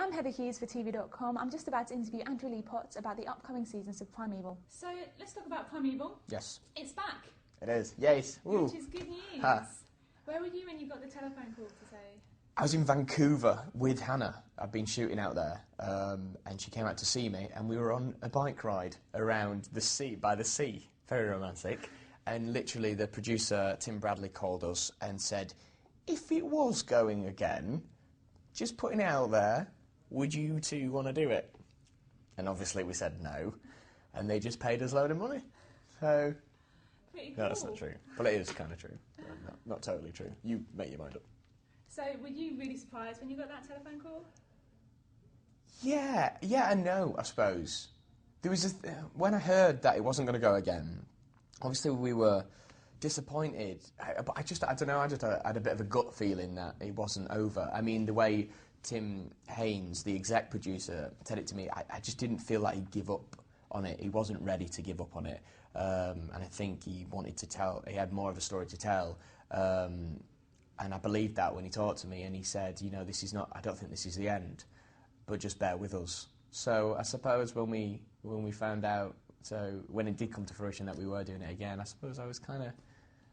I'm Heather Hughes for TV.com. I'm just about to interview Andrew Lee Potts about the upcoming seasons of Primeval. So let's talk about Primeval. Yes. It's back. It is. Yes. Which is good news. Where were you when you got the telephone call to say? I was in Vancouver with Hannah. I'd been shooting out there, and she came out to see me, and we were on a bike ride around the sea, by the sea. Very romantic. And literally the producer, Tim Bradley, called us and said, if it was going again, just putting it out there, would you two want to do it? And obviously we said no, and they just paid us a load of money. So, pretty cool. No, that's not true. But it is kind of true. Not totally true. You make your mind up. So were you really surprised when you got that telephone call? Yeah and no, I suppose. There was when I heard that it wasn't going to go again, obviously we were disappointed. But I don't know, I just had a bit of a gut feeling that it wasn't over. I mean, the way Tim Haynes, the exec producer, said it to me, I just didn't feel like he'd give up on it. He wasn't ready to give up on it. And I think he had more of a story to tell. And I believed that when he talked to me, and he said, you know, I don't think this is the end, but just bear with us. So I suppose when we found out, so when it did come to fruition that we were doing it again, I suppose I was kind of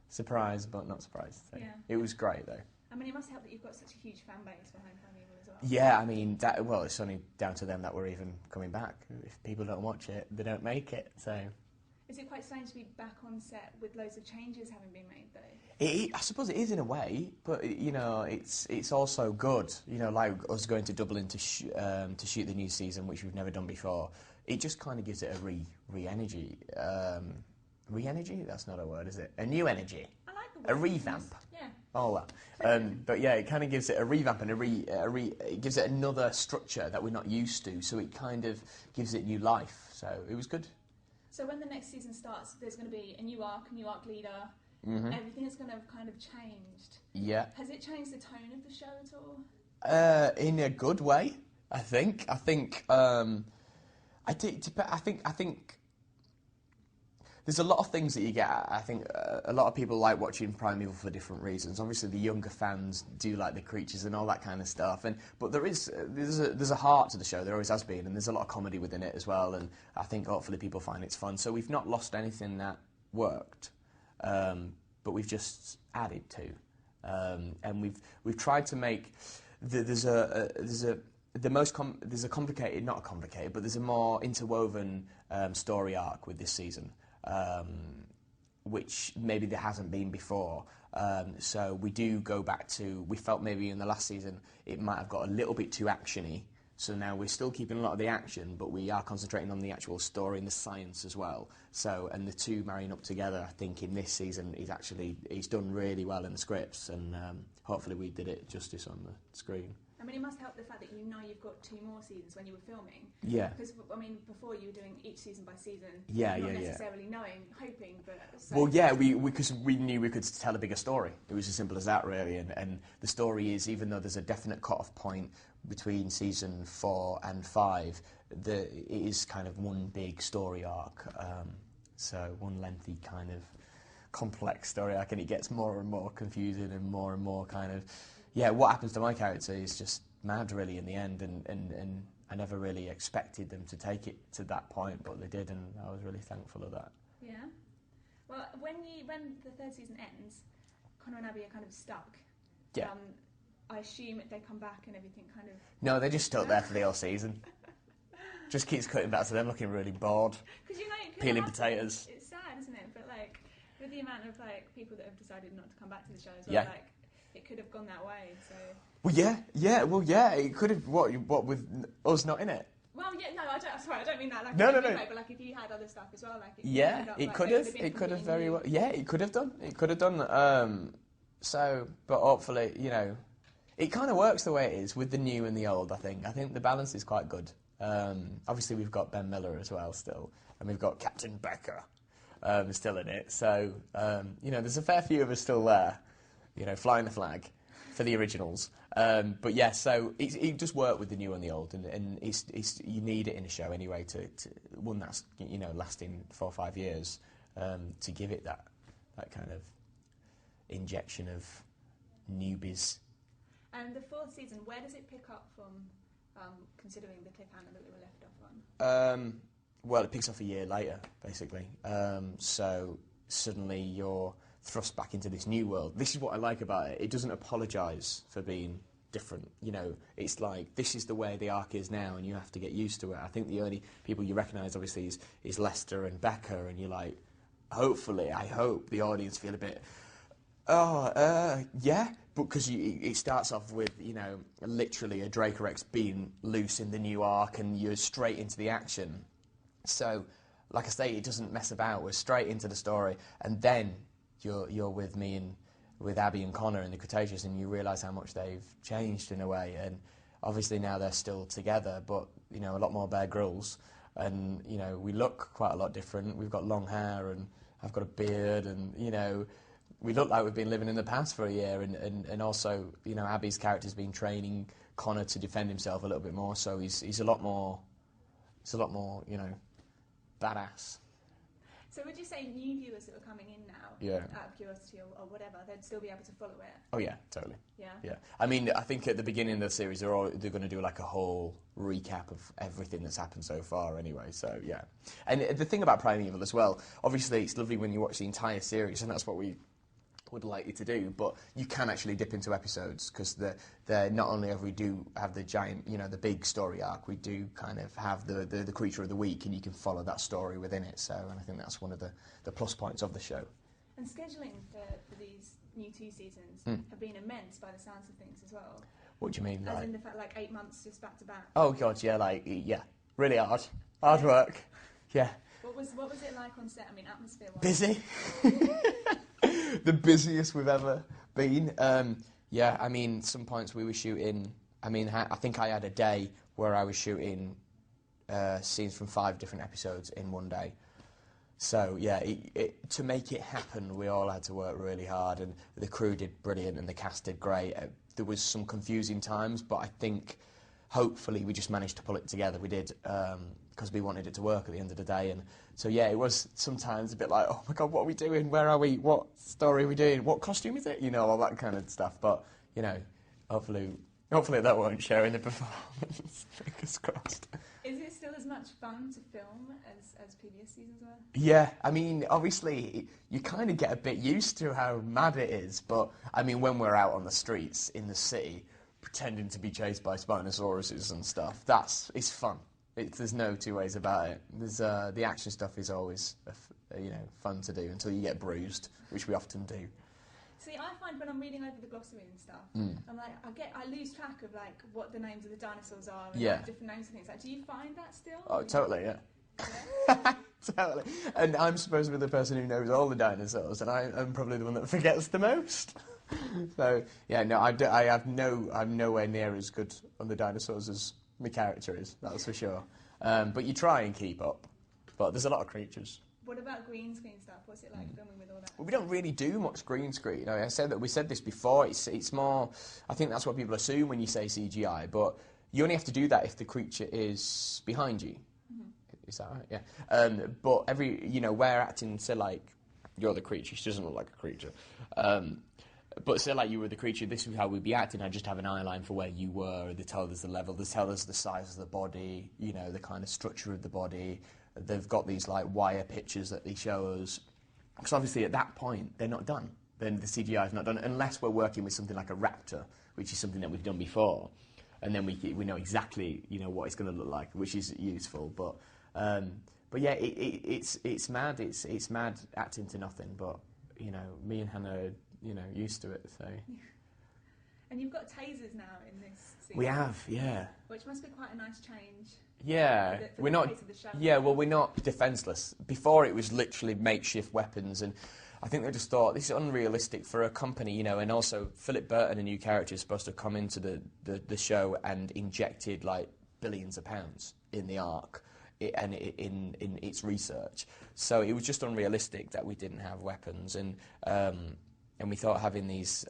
surprised, but not surprised. So yeah. It was great, though. I mean, it must help that you've got such a huge fan base behind Primeval as well. Yeah, I mean, it's only down to them that we're even coming back. If people don't watch it, they don't make it, so... Is it quite strange to be back on set with loads of changes having been made, though? I suppose it is in a way, but you know, it's also good. You know, like us going to Dublin to shoot the new season, which we've never done before. It just kind of gives it a re-energy. Re-energy? That's not a word, is it? A new energy. I like the word. A revamp. Yeah. All that. But yeah, it kind of gives it a revamp and it gives it another structure that we're not used to. So it kind of gives it new life. So it was good. So when the next season starts, there's going to be a new arc leader. Mm-hmm. Everything is going to have kind of changed. Yeah. Has it changed the tone of the show at all? In a good way, I think. I think there's a lot of things that you get. I think a lot of people like watching Primeval for different reasons. Obviously, the younger fans do like the creatures and all that kind of stuff. But there's a heart to the show. There always has been, and there's a lot of comedy within it as well. And I think hopefully people find it's fun. So we've not lost anything that worked, but we've just added to, and we've tried to make there's a complicated, not complicated, but there's a more interwoven story arc with this season. Which maybe there hasn't been before. So we do go back to, we felt maybe in the last season it might have got a little bit too actiony. So now we're still keeping a lot of the action, but we are concentrating on the actual story and the science as well. So, and the two marrying up together, I think in this season he's done really well in the scripts, and hopefully we did it justice on the screen. I mean, it must help the fact that you know you've got 2 more seasons when you were filming. Yeah. Because, I mean, before you were doing each season by season. Yeah, not yeah, necessarily knowing, hoping, but... So well, yeah, because we knew we could tell a bigger story. It was as simple as that, really. And the story is, even though there's a definite cut-off point between season 4 and 5, it is kind of one big story arc. So one lengthy kind of complex story arc, and it gets more and more confusing and more kind of... Yeah, what happens to my character is just mad, really, in the end, and I never really expected them to take it to that point, but they did, and I was really thankful of that. Yeah. Well, when the 3rd season ends, Connor and Abby are kind of stuck. Yeah. I assume they come back and everything kind of... No, they're just stuck there for the whole season. Just keeps cutting back to them looking really bored. Because peeling potatoes. It's sad, isn't it? But like, with the amount of like people that have decided not to come back to the show as well, yeah. Like, it could have gone that way, so... Well, yeah, it could have, what with us not in it? Well, yeah, no, I don't mean that like... No. But like, if you had other stuff as well, like... It could have very well... Yeah, it could have done. So, but hopefully, you know, it kind of works the way it is with the new and the old, I think. I think the balance is quite good. Obviously, we've got Ben Miller as well still, and we've got Captain Becker still in it. So, you know, there's a fair few of us still there. You know, flying the flag for the originals. But yeah, so it just worked with the new and the old, and it's you need it in a show anyway to one that's, you know, lasting 4 or 5 years, to give it that kind of injection of newbies. And the 4th season, where does it pick up from considering the cliffhanger that we were left off on? Well, it picks up a year later, basically. So suddenly you're thrust back into this new world. This is what I like about it. It doesn't apologise for being different. You know, it's like, this is the way the arc is now, and you have to get used to it. I think the only people you recognise, obviously, is Lester and Becca, and you're like, hopefully, I hope the audience feel a bit, yeah, because it starts off with, you know, literally a Draco Rex being loose in the new arc, and you're straight into the action. So, like I say, it doesn't mess about. We're straight into the story, and then you're with me and with Abby and Connor in the Cretaceous, and you realise how much they've changed in a way. And obviously now they're still together, but you know, a lot more Bear Grylls, and you know, we look quite a lot different. We've got long hair, and I've got a beard, and you know, we look like we've been living in the past for a year. And also, you know, Abby's character's been training Connor to defend himself a little bit more, so he's a lot more, you know, badass. So would you say new viewers that are coming in now, out of curiosity or whatever, they'd still be able to follow it? Oh yeah, totally. Yeah? Yeah. I mean, I think at the beginning of the series they're going to do like a whole recap of everything that's happened so far anyway, so yeah. And the thing about Primeval as well, obviously it's lovely when you watch the entire series, and that's what we would like you to do, but you can actually dip into episodes, because they're not only have the giant, you know, the big story arc, we do kind of have the creature of the week, and you can follow that story within it. So, and I think that's one of the plus points of the show. And scheduling for these new 2 seasons have been immense by the sounds of things as well. What do you mean? As in the fact, like 8 months just back to back. Oh god, yeah, really hard work. Yeah. What was it like on set? I mean, atmosphere-wise. Busy. The busiest we've ever been. Yeah, I mean, some points we were shooting. I mean, I think I had a day where I was shooting scenes from 5 different episodes in one day. So yeah, to make it happen, we all had to work really hard, and the crew did brilliant, and the cast did great. There was some confusing times, but I think hopefully we just managed to pull it together. We did, because we wanted it to work at the end of the day. And so yeah, it was sometimes a bit like, oh my god, what are we doing? Where are we? What story are we doing? What costume is it? You know, all that kind of stuff. But you know, hopefully that won't show in the performance. Fingers crossed. Is it still as much fun to film as previous seasons were? Yeah, I mean, obviously, you kind of get a bit used to how mad it is, but, I mean, when we're out on the streets in the city, pretending to be chased by Spinosauruses and stuff, it's fun. There's no two ways about it. There's the action stuff is always, fun to do until you get bruised, which we often do. See, I find when I'm reading over the glossary and stuff, I'm like, I lose track of like what the names of the dinosaurs are and like, different names and things. Like, do you find that still? Oh, totally, yeah. Totally. And I'm supposed to be the person who knows all the dinosaurs, and I'm probably the one that forgets the most. So yeah, no, I'm nowhere near as good on the dinosaurs as my character is. That's for sure. But you try and keep up. But there's a lot of creatures. What about green screen stuff? What's it like filming with all that? Well, we don't really do much green screen. You know, we said this before. It's more. I think that's what people assume when you say CGI. But you only have to do that if the creature is behind you. Mm-hmm. Is that right? Yeah. But we're acting. Say like you're the creature. She doesn't look like a creature. But say like you were the creature. This is how we'd be acting. I'd just have an eye line for where you were. They tell us the level. They tell us the size of the body. You know, the kind of structure of the body. They've got these like wire pictures that they show us, because obviously at that point they're not done. Then the CGI is not done unless we're working with something like a raptor, which is something that we've done before, and then we know exactly what it's going to look like, which is useful. But yeah, it's mad. It's mad acting to nothing. But me and Hannah are used to it. So. And you've got tasers now in this season. We have, yeah. Which must be quite a nice change. Yeah, we're not. We're not defenceless. Before it was literally makeshift weapons, and I think they just thought this is unrealistic for a company, and also Philip Burton, a new character, is supposed to come into the show and injected like billions of pounds in the Ark and in its research. So it was just unrealistic that we didn't have weapons, and we thought having these.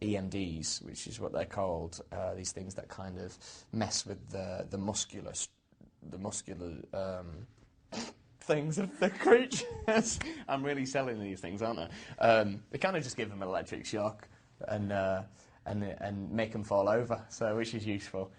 EMDs, which is what they're called, these things that kind of mess with the muscular things of the creatures. I'm really selling these things, aren't I? They kind of just give them an electric shock and make them fall over, so which is useful.